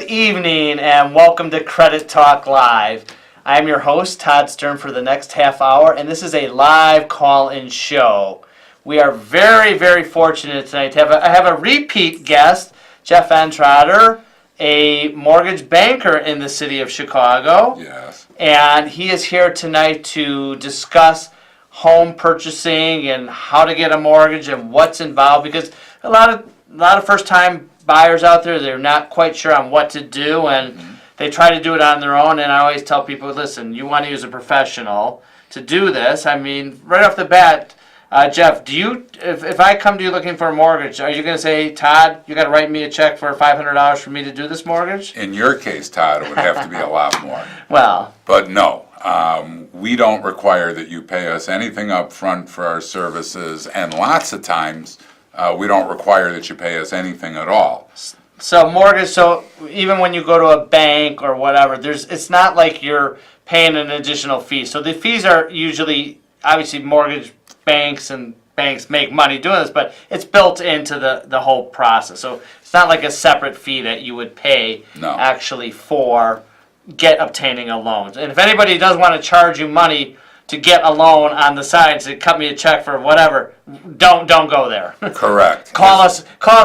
evening and welcome to Credit Talk Live. I'm your host, Todd Stern, for the next half hour, and this is a live call-in show. We are very, very fortunate tonight to have a repeat guest, Jeff Entrotter, a mortgage banker in the city of Chicago. Yes. And he is here tonight to discuss home purchasing and how to get a mortgage and what's involved, because a lot of first-time buyers out there, they're not quite sure on what to do, and they try to do it on their own. And I always tell people, listen, you want to use a professional to do this. I mean, right off the bat, Jeff, if I come to you looking for a mortgage, are you going to say, Todd, you got to write me a check for $500 for me to do this mortgage? In your case, Todd, it would have to be a lot more. Well, but no, we don't require that you pay us anything up front for our services, and lots of times we don't require that you pay us anything at all. So even when you go to a bank or whatever, it's not like you're paying an additional fee. So the fees are usually, obviously, mortgage banks make money doing this, but it's built into the whole process. So it's not like a separate fee that you would pay actually for obtaining a loan. And if anybody does want to charge you money to get a loan on the side, to cut me a check for whatever, don't go there. Correct. Call us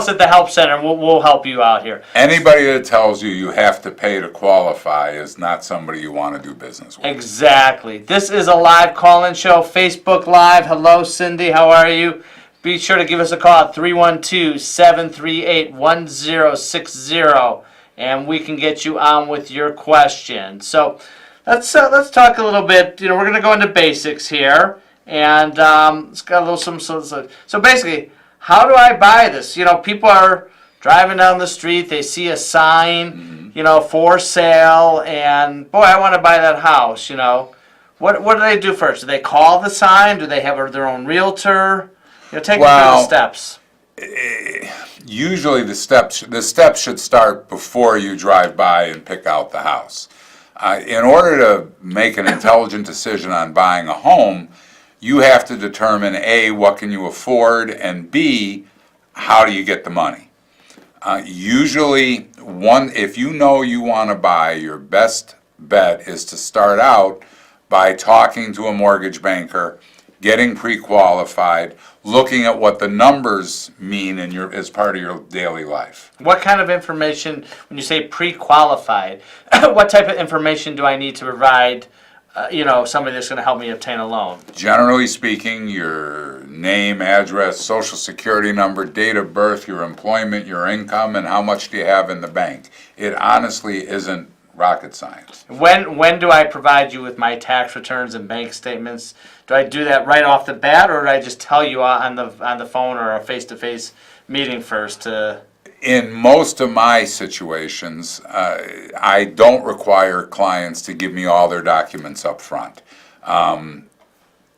at the help center. We'll help you out here. Anybody that tells you have to pay to qualify is not somebody you want to do business with. Exactly. This is a live call-in show, Facebook Live. Hello, Cindy. How are you? Be sure to give us a call at 312-738-1060, and we can get you on with your question. So let's talk a little bit. We're going to go into basics here, and it's got a little so basically, how do I buy this? People are driving down the street, they see a sign, for sale, and boy, I want to buy that house. What do they do first? Do they call the sign? Do they have their own realtor? Take me through the steps. Usually, the steps should start before you drive by and pick out the house. In order to make an intelligent decision on buying a home, you have to determine A, what can you afford, and B, how do you get the money. Usually, if you know you want to buy, your best bet is to start out by talking to a mortgage banker, getting pre-qualified, looking at what the numbers mean as part of your daily life. What kind of information, when you say pre-qualified, what type of information do I need to provide, somebody that's going to help me obtain a loan? Generally speaking, your name, address, social security number, date of birth, your employment, your income, and how much do you have in the bank. It honestly isn't rocket science. When do I provide you with my tax returns and bank statements? Do I do that right off the bat, or do I just tell you on the phone or a face-to-face meeting first? In most of my situations, I don't require clients to give me all their documents up front.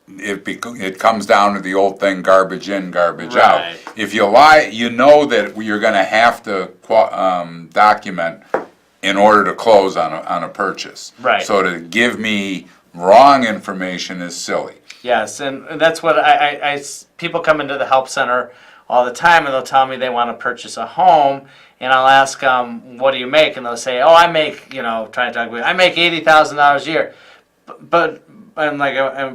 It comes down to the old thing, garbage in, garbage out. If you lie, you know that you're going to have to document in order to close on a purchase. Right. So to give me wrong information is silly. Yes, and that's what people come into the help center all the time, and they'll tell me they want to purchase a home, and I'll ask them, what do you make? And they'll say, oh, I make, trying to talk about, I make $80,000 a year, but I'm like,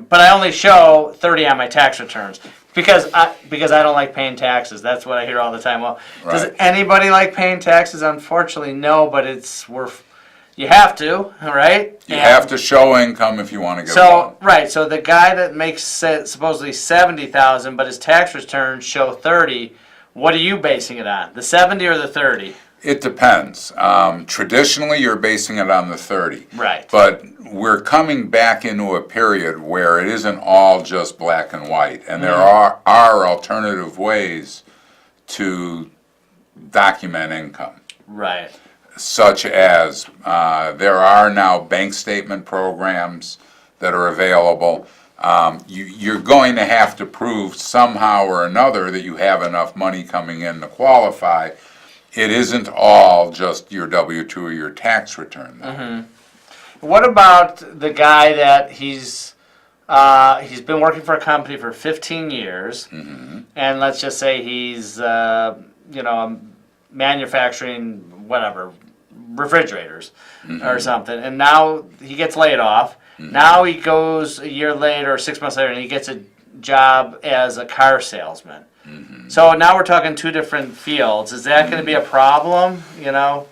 but I only show 30 on my tax returns. Because I don't like paying taxes. That's what I hear all the time. Well, does anybody like paying taxes? Unfortunately, no, but you have to, right? You have to show income if you want to get a loan. Right, so the guy that makes supposedly $70,000, but his tax returns show 30, what are you basing it on? The 70 or the 30? It depends. Traditionally, you're basing it on the 30. Right. But we're coming back into a period where it isn't all just black and white, and there are alternative ways to document income. Right. Such as there are now bank statement programs that are available. You're going to have to prove somehow or another that you have enough money coming in to qualify. It isn't all just your W-2 or your tax return, though. Mm-hmm. What about the guy that he's been working for a company for 15 years, and let's just say he's manufacturing whatever refrigerators or something, and now he gets laid off. Now he goes a year later or 6 months later, and he gets a job as a car salesman. So now we're talking two different fields. Is that going to be a problem,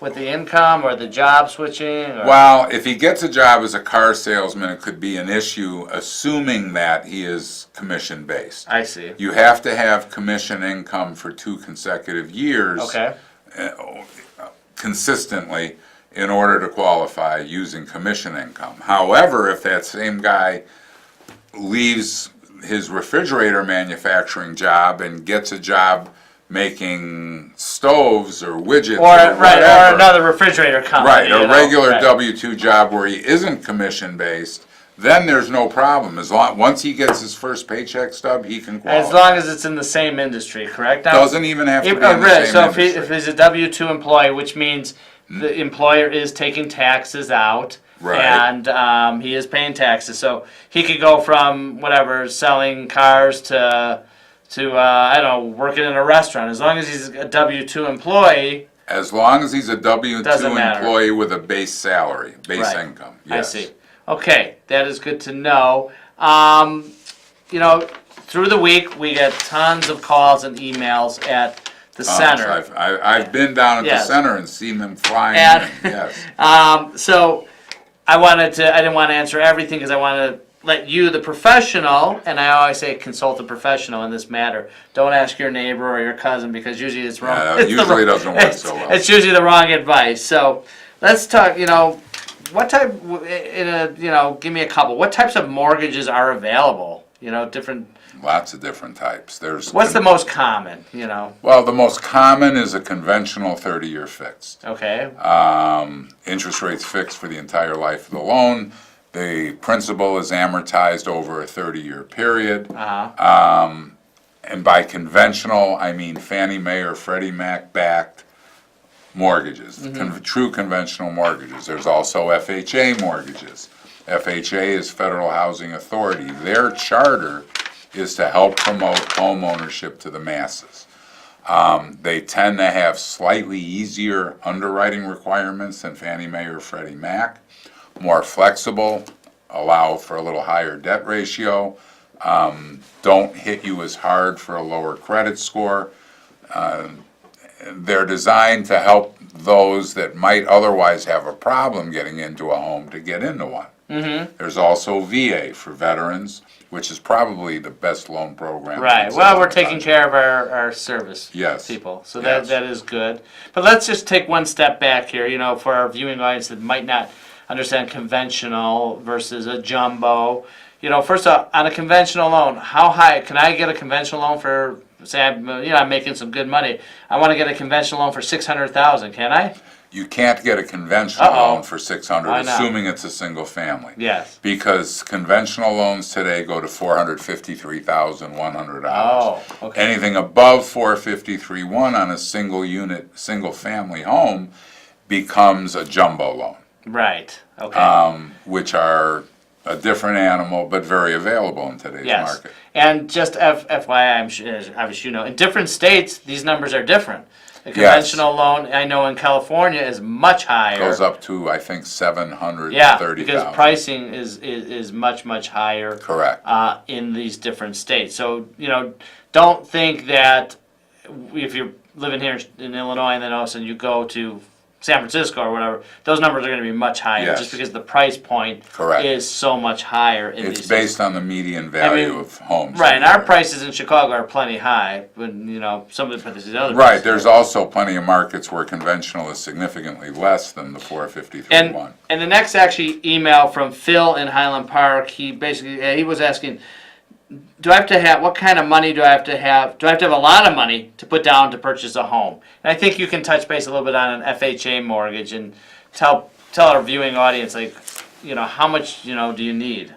with the income or the job switching? Or? Well, if he gets a job as a car salesman, it could be an issue, assuming that he is commission-based. I see. You have to have commission income for 2 consecutive years. Okay. Consistently in order to qualify using commission income. However, if that same guy leaves his refrigerator manufacturing job and gets a job making stoves or widgets or whatever, or another refrigerator company, a regular W-2 job where he isn't commission based, then there's no problem. Once he gets his first paycheck stub, he can qualify. As long as it's in the same industry, correct? Now, doesn't even have to be in the same so industry. if he's a W-2 employee, which means the employer is taking taxes out, Right. and he is paying taxes, so he could go from selling cars to I don't know, working in a restaurant. As long as he's a W-2 employee. As long as he's a W-2 Doesn't matter. employee with a base salary, base Right. income. Yes. I see. Okay, that is good to know. Through the week we get tons of calls and emails at the center. So I've been down at Yes. the center and seen them flying And- in. Yes. So I didn't want to answer everything because I want to let you, the professional, and I always say consult a professional in this matter. Don't ask your neighbor or your cousin because usually it's wrong. Yeah, that It's the usually wrong- doesn't work so well. It's usually the wrong advice. So let's talk, what type, give me a couple. What types of mortgages are available? Different. Lots of different types. What's the most common, Well, the most common is a conventional 30-year fixed. Okay. Interest rates fixed for the entire life of the loan. The principal is amortized over a 30-year period. And by conventional, I mean Fannie Mae or Freddie Mac backed mortgages, true conventional mortgages. There's also FHA mortgages. FHA is Federal Housing Authority. Their charter is to help promote home ownership to the masses. They tend to have slightly easier underwriting requirements than Fannie Mae or Freddie Mac, more flexible, allow for a little higher debt ratio, don't hit you as hard for a lower credit score. They're designed to help those that might otherwise have a problem getting into a home to get into one. There's also VA for veterans, which is probably the best loan program. Right. Well, we're taking care of our service Yes. people, so Yes. that is good. But let's just take one step back here, for our viewing audience that might not understand conventional versus a jumbo. First off, on a conventional loan, how high can I get a conventional loan for? Say, I'm making some good money. I want to get a conventional loan for $600,000. Can I? You can't get a conventional loan for 600, Why not? assuming it's a single family. Yes. Because conventional loans today go to $453,100. Oh, okay. Anything above $453,100 on a single family home becomes a jumbo loan, Right. Okay. which are a different animal but very available in today's Yes. market. And just FYI, I'm sure, obviously in different states, these numbers are different. A conventional loan, I know in California, is much higher. Goes up to, I think, $730,000. Yeah, because pricing is much, much higher. Correct. In these different states. So, don't think that if you're living here in Illinois and then all of a sudden you go to San Francisco or whatever, those numbers are going to be much higher Yes. just because the price point Correct. is so much higher in It's these based on the median value of homes. Right, and our prices in Chicago are plenty high, but some of the other Right, places. there's also plenty of markets where conventional is significantly less than the 453.1. And the next actually email from Phil in Highland Park, he was asking, do I have to have, what kind of money do I have to have? Do I have to have a lot of money to put down to purchase a home? And I think you can touch base a little bit on an FHA mortgage and tell our viewing audience, how much, do you need?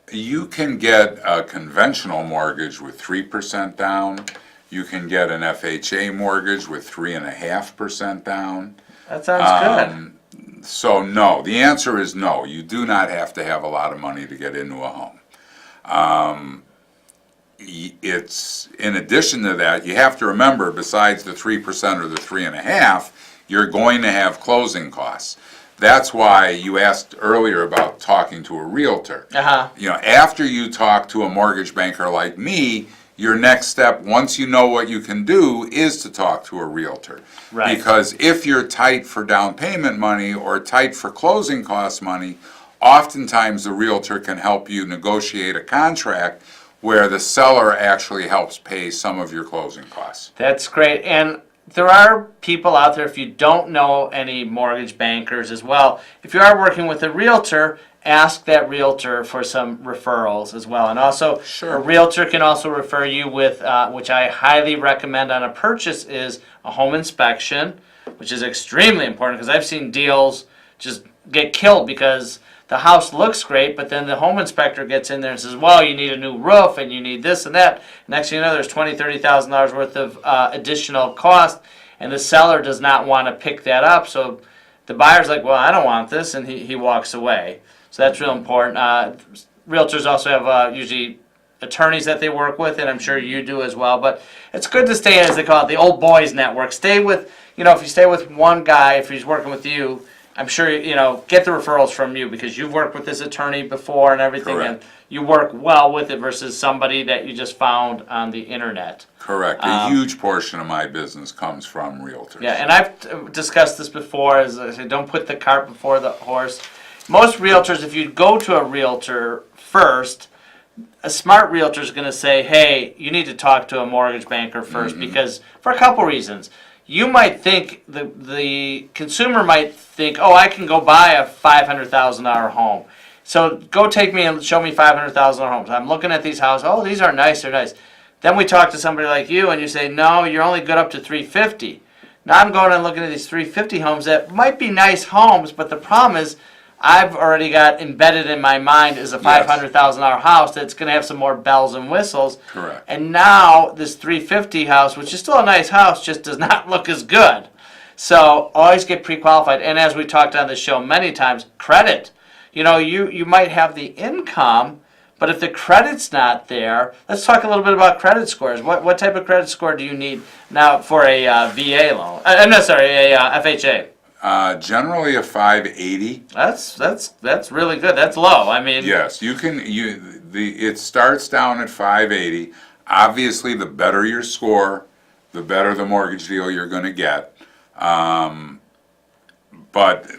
You can get a conventional mortgage with 3% down. You can get an FHA mortgage with 3.5% down. That sounds good. So no, the answer is no. You do not have to have a lot of money to get into a home. It's in addition to that, you have to remember, besides the 3% or the 3.5%, you're going to have closing costs. That's why you asked earlier about talking to a realtor. You know, after you talk to a mortgage banker like me, your next step, once you know what you can do, is to talk to a realtor. Right. Because if you're tight for down payment money or tight for closing cost money, oftentimes the realtor can help you negotiate a contract where the seller actually helps pay some of your closing costs. That's great. And there are people out there, if you don't know any mortgage bankers as well, if you are working with a realtor, ask that realtor for some referrals as well. And also, Sure. a realtor can also refer you with, which I highly recommend on a purchase, is a home inspection, which is extremely important because I've seen deals just get killed because the house looks great, but then the home inspector gets in there and says, well, you need a new roof and you need this and that. Next thing you know, there's $20,000, $30,000 worth of additional cost, and the seller does not want to pick that up. So the buyer's like, well, I don't want this, and he walks away. So that's real important. Realtors also have usually attorneys that they work with, and I'm sure you do as well. But it's good to stay, as they call it, the old boys network. Stay with, if you stay with one guy, if he's working with you, I'm sure, get the referrals from you because you've worked with this attorney before and everything. Correct. And you work well with it versus somebody that you just found on the internet. Correct. A huge portion of my business comes from realtors. Yeah, and I've discussed this before, as I say, don't put the cart before the horse. Most realtors, if you go to a realtor first, a smart realtor is going to say, hey, you need to talk to a mortgage banker first because for a couple reasons. You might think, the consumer might think, oh, I can go buy a $500,000 home. So go take me and show me $500,000 homes. I'm looking at these houses. Oh, these are nice. They're nice. Then we talk to somebody like you, and you say, no, you're only good up to 350. Now I'm going and looking at these 350 homes that might be nice homes, but the problem is I've already got embedded in my mind is a $500,000 house that's going to have some more bells and whistles. Correct. And now this 350 house, which is still a nice house, just does not look as good. So always get pre-qualified. And as we talked on the show many times, credit. You might have the income, but if the credit's not there, let's talk a little bit about credit scores. What type of credit score do you need now for a VA loan? A FHA. Generally a 580. That's really good. That's low. I mean, Yes, it starts down at 580. Obviously, the better your score, the better the mortgage deal you're going to get. But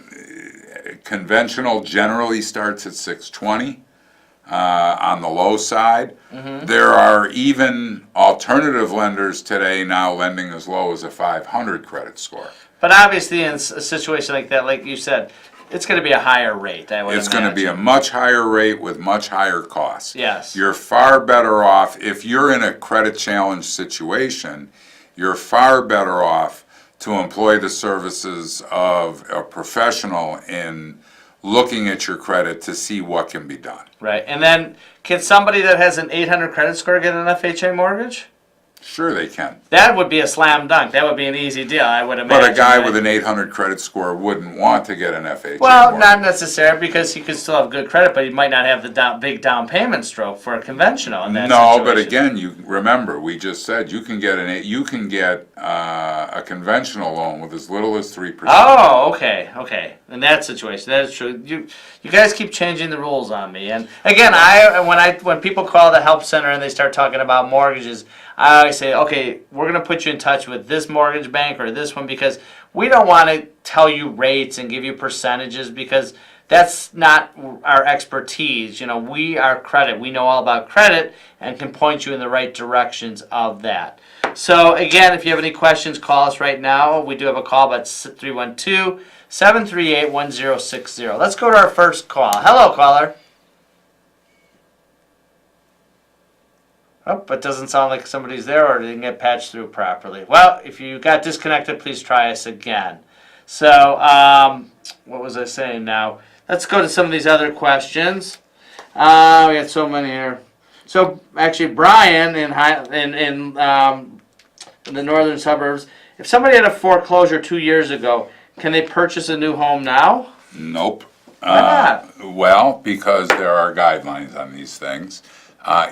conventional generally starts at 620 on the low side. There are even alternative lenders today now lending as low as a 500 credit score. but obviously in a situation like that, like you said, it's going to be a higher rate, I would It's imagine. going to be a much higher rate with much higher costs. Yes. You're far better off, if you're in a credit challenge situation, you're far better off to employ the services of a professional in looking at your credit to see what can be done. Right. And then can somebody that has an 800 credit score get an FHA mortgage? Sure they can. That would be a slam dunk. That would be an easy deal, I would imagine. But a guy right? with an 800 credit score wouldn't want to get an FHA Well, mortgage. not necessarily, because he could still have good credit, but he might not have the big down payment stroke for a conventional in that No, situation. but again, you remember, we just said you can get a conventional loan with as little as 3%. Oh, okay. In that situation, that is true. You guys keep changing the rules on me. And again, when people call the help center and they start talking about mortgages, I always say, okay, we're going to put you in touch with this mortgage bank or this one, because we don't want to tell you rates and give you percentages, because that's not our expertise. You know, we are credit. We know all about credit and can point you in the right directions of that. So again, if you have any questions, call us right now. We do have a call, but 312-738-1060. Let's go to our first call. Hello, caller. Oh, it doesn't sound like somebody's there, or didn't get patched through properly. Well, if you got disconnected, please try us again. So, what was I saying now? Let's go to some of these other questions. We got so many here. So, actually, Brian in the northern suburbs, if somebody had a foreclosure 2 years ago, can they purchase a new home now? Nope. Why not? Well, because there are guidelines on these things.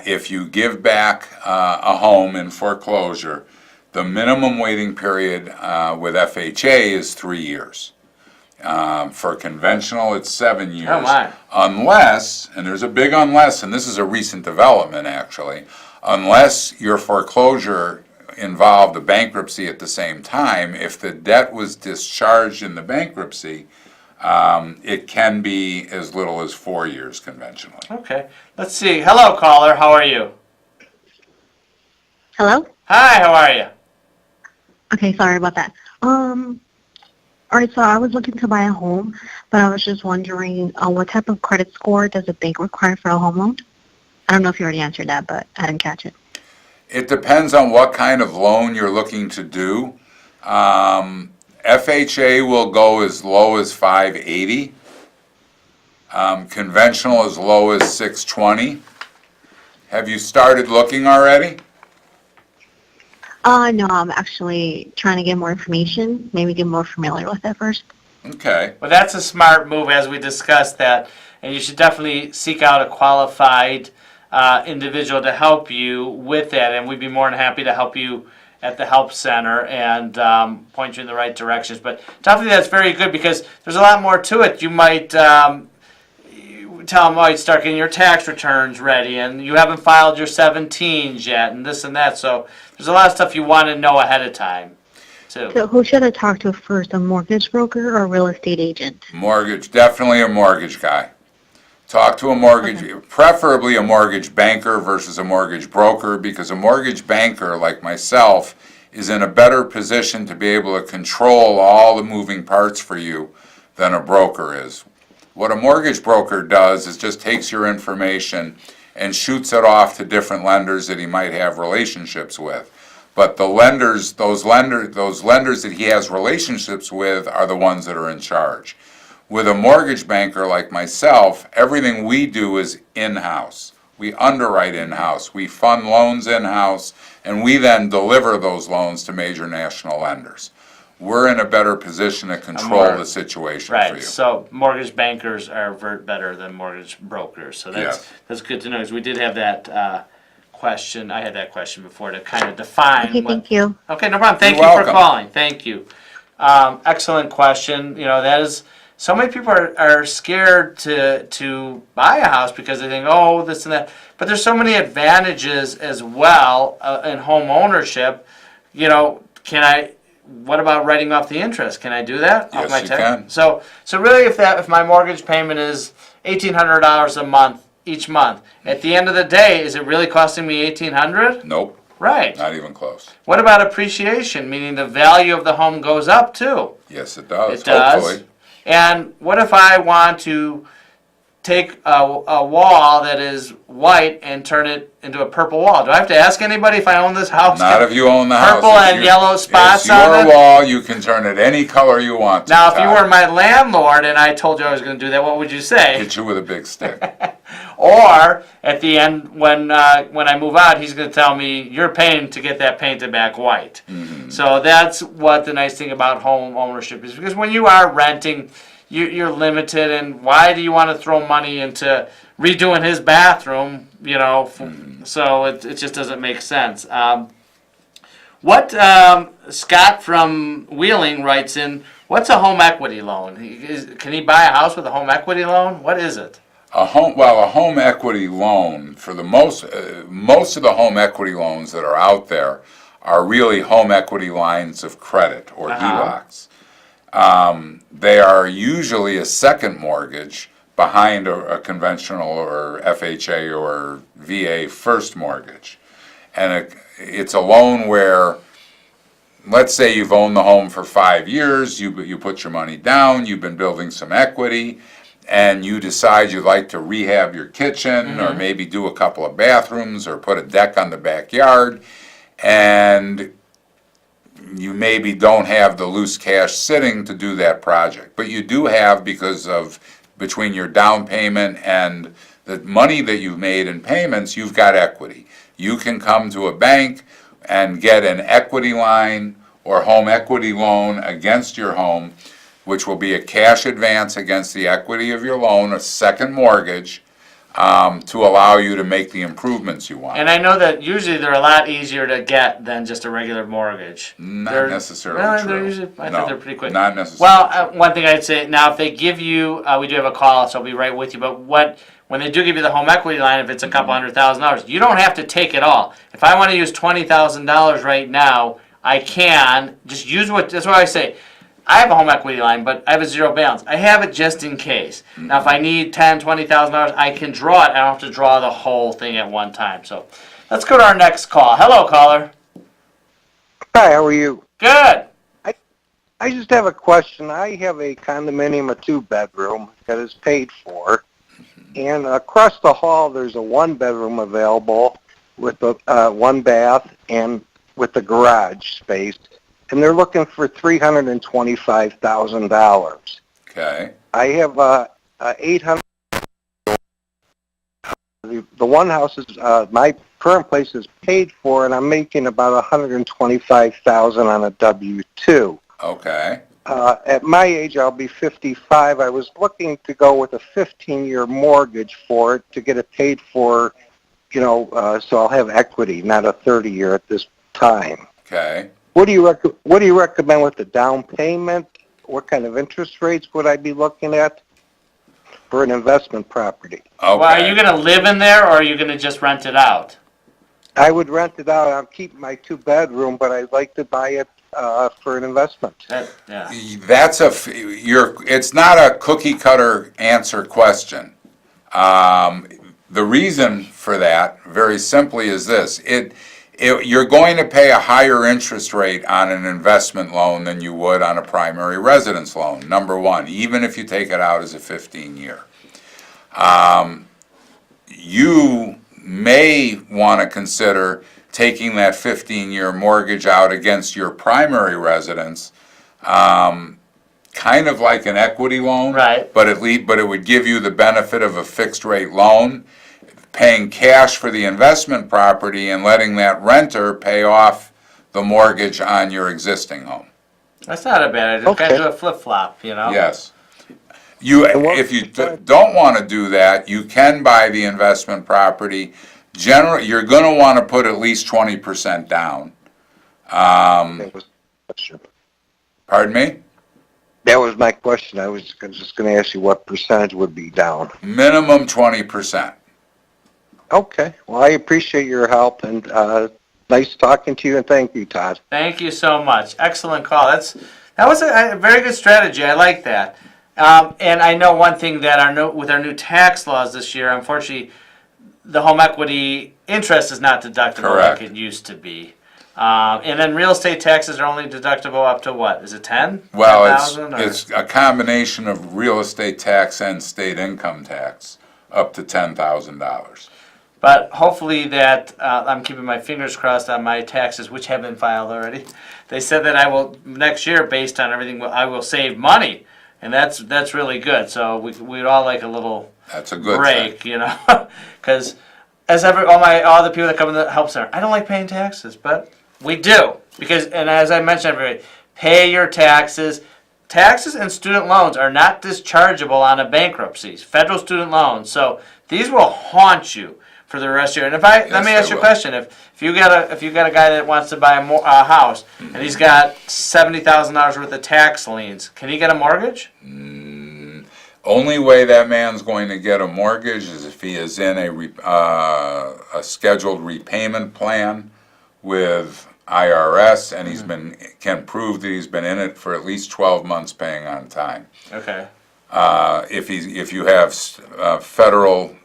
If you give back a home in foreclosure, The minimum waiting period with FHA is 3 years. For conventional, it's 7 years. Oh, my. Unless, and there's a big unless, and this is a recent development actually, unless your foreclosure involved a bankruptcy at the same time, if the debt was discharged in the bankruptcy, it can be as little as 4 years conventionally. Okay. Let's see. Hello, caller. How are you? Hello? Hi, how are you? Okay, sorry about that. All right, so I was looking to buy a home, but I was just wondering what type of credit score does a bank require for a home loan? I don't know if you already answered that, but I didn't catch it. It depends on what kind of loan you're looking to do. FHA will go as low as 580. Conventional as low as 620. Have you started looking already? No, I'm actually trying to get more information, maybe get more familiar with it first. Okay. Well, that's a smart move, as we discussed that, and you should definitely seek out a qualified individual to help you with that, and we'd be more than happy to help you at the help center and point you in the right directions. But definitely that's very good, because there's a lot more to it. You might tell them, oh, you start getting your tax returns ready, and you haven't filed your 17s yet, and this and that. So there's a lot of stuff you want to know ahead of time, too. So who should I talk to first, a mortgage broker or a real estate agent? Mortgage, definitely a mortgage guy. Talk to a mortgage, preferably a mortgage banker versus a mortgage broker, because a mortgage banker like myself is in a better position to be able to control all the moving parts for you than a broker is. What a mortgage broker does is just takes your information and shoots it off to different lenders that he might have relationships with. But the lenders, those lenders that he has relationships with are the ones that are in charge. With a mortgage banker like myself, everything we do is in-house. We underwrite in-house, we fund loans in-house, and we then deliver those loans to major national lenders. We're in a better position to control the situation for you. Right, so mortgage bankers are better than mortgage brokers, so that's good to know, because we did have that question, I had that question before to kind of define. Okay, thank you. Okay, no problem, thank You're you for welcome. calling, thank you. Excellent question, you know, that is, so many people are scared to buy a house because they think, oh, this and that, but there's so many advantages as well in home ownership. You know, what about writing off the interest? Can I do that? Yes, off my you tax? can. So really, if my mortgage payment is $1,800 a month each month, at the end of the day, is it really costing me $1,800? Nope, Right. not even close. What about appreciation, meaning the value of the home goes up too? Yes, it does, It does. hopefully. And what if I want to take a wall that is white and turn it into a purple wall? Do I have to ask anybody if I own this house? Not if you own the house. Purple If and you- yellow spots It's on your it? wall, you can turn it any color you want to. Now, if you Todd. were my landlord and I told you I was going to do that, what would you say? Hit you with a big stick. Or at the end, when I move out, he's going to tell me you're paying to get that painted back white. Mm-hmm. So that's what the nice thing about home ownership is, because when you are renting, you're limited. And why do you want to throw money into redoing his bathroom? You know, so it just doesn't make sense. Scott from Wheeling writes in, what's a home equity loan? Can he buy a house with a home equity loan? What is it? A home equity loan, for the most of the home equity loans that are out there are really home equity lines of credit, or HELOCs. They are usually a second mortgage behind a conventional or FHA or VA first mortgage. And it's a loan where, let's say you've owned the home for 5 years, you put your money down, you've been building some equity, and you decide you'd like to rehab your kitchen, or maybe do a couple of bathrooms, or put a deck on the backyard, and you maybe don't have the loose cash sitting to do that project. But you do have, because of between your down payment and the money that you've made in payments, you've got equity. You can come to a bank and get an equity line or home equity loan against your home, which will be a cash advance against the equity of your loan, a second mortgage, to allow you to make the improvements you want. And I know that usually they're a lot easier to get than just a regular mortgage. Not necessarily Really, true. they're usually, I No, think they're pretty quick. not necessarily Well, true. one thing I'd say, now if they give you, we do have a call, so I'll be right with you, but when they do give you the home equity line, if it's a couple $100,000, you don't have to take it all. If I want to use $20,000 right now, I can, just use that's what I say. I have a home equity line, but I have a zero balance. I have it just in case. Now, if I need $10,000, $20,000, I can draw it. I don't have to draw the whole thing at one time. So let's go to our next call. Hello, caller. Hi, how are you? Good. I just have a question. I have a condominium, a two-bedroom that is paid for, and across the hall there's a one-bedroom available with a one bath and with the garage space, and they're looking for $325,000. Okay. I have 800. The one house is my current place is paid for, and I'm making about $125,000 on a W-2. Okay. At my age, I'll be 55. I was looking to go with a 15-year mortgage for it to get it paid for, so I'll have equity, not a 30-year at this time. Okay. What do you recommend with the down payment? What kind of interest rates would I be looking at for an investment property? Okay. Well, are you going to live in there, or are you going to just rent it out? I would rent it out. I'll keep my two-bedroom, but I'd like to buy it for an investment. Yeah. It's not a cookie cutter answer question. The reason for that, very simply, is this: you're going to pay a higher interest rate on an investment loan than you would on a primary residence loan. Number one, even if you take it out as a 15-year, you may want to consider taking that 15-year mortgage out against your primary residence, kind of like an equity loan, Right. But it would give you the benefit of a fixed rate loan, paying cash for the investment property and letting that renter pay off the mortgage on your existing home. That's not a bad idea. Okay. Kind of do a flip-flop, Yes. If you don't want to do that, you can buy the investment property. Generally, you're going to want to put at least 20% down. That was my question. Pardon me? That was my question. I was just going to ask you what percentage would be down. Minimum 20%. Okay. Well, I appreciate your help, and nice talking to you, and thank you, Todd. Thank you so much. Excellent call. That was a very good strategy. I like that. And I know one thing that with our new tax laws this year, unfortunately, the home equity interest is not deductible Correct. like it used to be. And then real estate taxes are only deductible up to what? Is it 10? Well, 10,000 or- it's a combination of real estate tax and state income tax, up to $10,000. But hopefully that, I'm keeping my fingers crossed on my taxes, which have been filed already. They said that I will, next year, based on everything, I will save money. And that's really good. So we'd all like a little That's a good break, thing. because all the people that come in the help center, I don't like paying taxes, but we do, and as I mentioned, everybody, pay your taxes. Taxes and student loans are not dischargeable on a bankruptcy, federal student loans, so these will haunt you for the rest of your. And let me ask you a question: if you got a guy that wants to buy a house and he's got $70,000 worth of tax liens, can he get a mortgage? Only way that man's going to get a mortgage is if he is in a scheduled repayment plan with IRS, and can prove that he's been in it for at least 12 months paying on time. Okay. If you have federal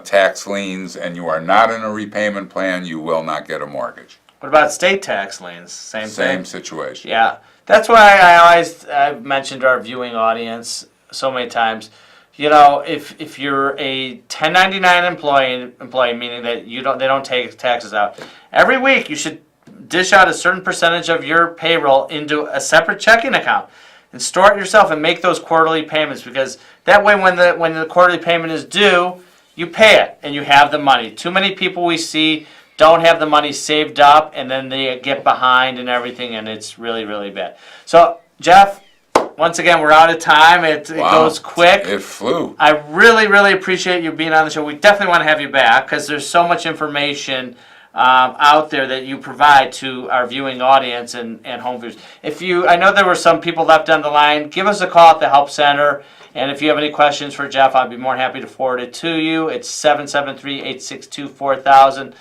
tax liens and you are not in a repayment plan, you will not get a mortgage. What about state tax liens? Same thing? Same situation. Yeah. That's why I've mentioned to our viewing audience so many times, if you're a 1099 employee, meaning that they don't take taxes out, every week you should dish out a certain percentage of your payroll into a separate checking account and store it yourself and make those quarterly payments, because that way when the quarterly payment is due, you pay it and you have the money. Too many people we see don't have the money saved up, and then they get behind and everything, and it's really, really bad. So, Jeff, once again, we're out of time. It Wow. goes quick. It flew. I really, really appreciate you being on the show. We definitely want to have you back because there's so much information out there that you provide to our viewing audience and home viewers. I know there were some people left on the line. Give us a call at the Help Center. And if you have any questions for Jeff, I'd be more than happy to forward it to you. It's 773-862-4000.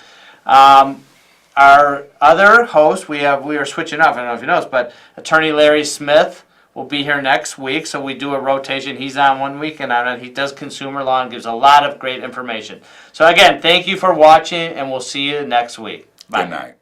Our other host, we are switching up. I don't know if you noticed, but Attorney Larry Smith will be here next week. So we do a rotation. He's on one week, and he does consumer law and gives a lot of great information. So again, thank you for watching, and we'll see you next week. Bye. Good night.